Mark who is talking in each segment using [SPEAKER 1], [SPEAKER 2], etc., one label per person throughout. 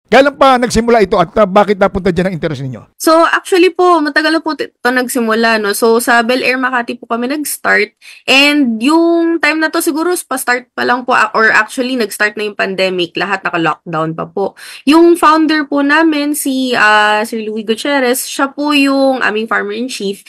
[SPEAKER 1] Kailan pa nagsimula ito at bakit napunta dyan ang interest ninyo?
[SPEAKER 2] So, actually po, matagal na po ito nagsimula, no? So, sa Bel Air Makati po kami nag-start. And yung time na to siguro, pa-start pa lang po, or actually, nag-start na yung pandemic. Lahat naka-lockdown pa po. Yung founder po namin, si Sir Louis Gutierrez, siya po yung aming farmer-in-chief.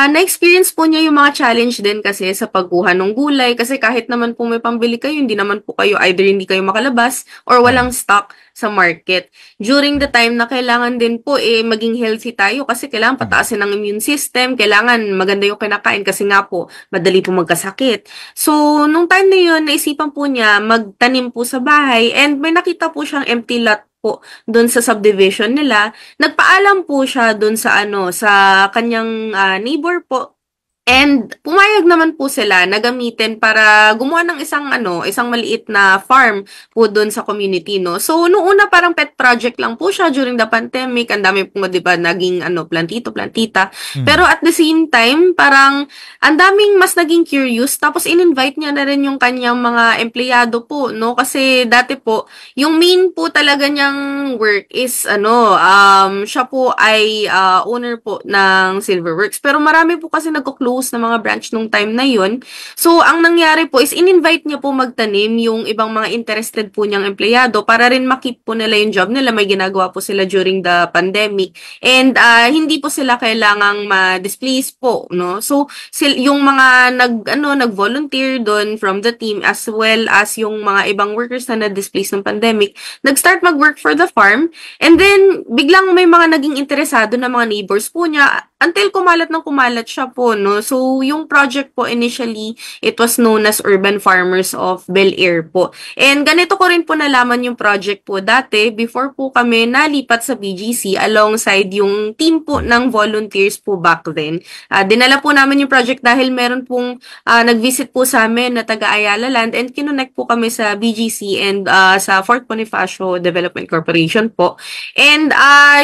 [SPEAKER 2] Na-experience po niya yung mga challenge din kasi sa pagkuha ng gulay. Kasi kahit naman po may pambili kayo, hindi naman po kayo, either hindi kayo makalabas or walang stock sa market. During the time na kailangan din po maging healthy tayo kasi kailangan pataasin ang immune system, kailangan maganda yung kinakain kasi nga po madali po magkasakit. So, nung time na yun, naisipan po niya magtanim po sa bahay and may nakita po siyang empty lot po doon sa subdivision nila. Nagpaalam po siya doon sa sa kanyang neighbor po. And pumayag naman po sila na gamitin para gumawa ng isang maliit na farm po doon sa community, no. So noong una parang pet project lang po siya during the pandemic. Ang dami po 'di ba naging plantito, plantita. Pero at the same time, parang ang daming mas naging curious tapos in-invite niya na rin yung kanyang mga empleyado po, no. Kasi dati po, yung main po talaga niyang work is siya po ay owner po ng Silverworks. Pero marami po kasi nagko-close na mga branch nung time na yun. So, ang nangyari po is in-invite niya po magtanim yung ibang mga interested po niyang empleyado para rin makip po nila yung job nila. May ginagawa po sila during the pandemic. And hindi po sila kailangang ma-displace po, no? So, yung mga nag-volunteer doon from the team as well as yung mga ibang workers na na-displace ng pandemic, nag-start mag-work for the farm. And then, biglang may mga naging interesado na mga neighbors po niya until kumalat siya po, no? So, yung project po initially, it was known as Urban Farmers of Bel Air po. And ganito ko rin po nalaman yung project po dati before po kami nalipat sa BGC alongside yung team po ng volunteers po back then. Dinala po namin yung project dahil meron pong nag-visit po sa amin na taga Ayala Land and kinonect po kami sa BGC and sa Fort Bonifacio Development Corporation po. And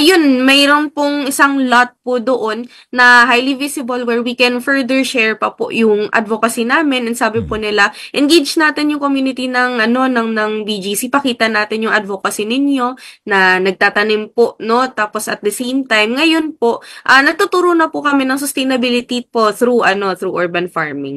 [SPEAKER 2] yun, mayroon pong isang lot po doon na highly visible where we can further share pa po yung advocacy namin. And sabi po nila, engage natin yung community ng BGC, pakita natin yung advocacy ninyo na nagtatanim po, no? Tapos at the same time, ngayon po, nagtuturo na po kami ng sustainability po through urban farming.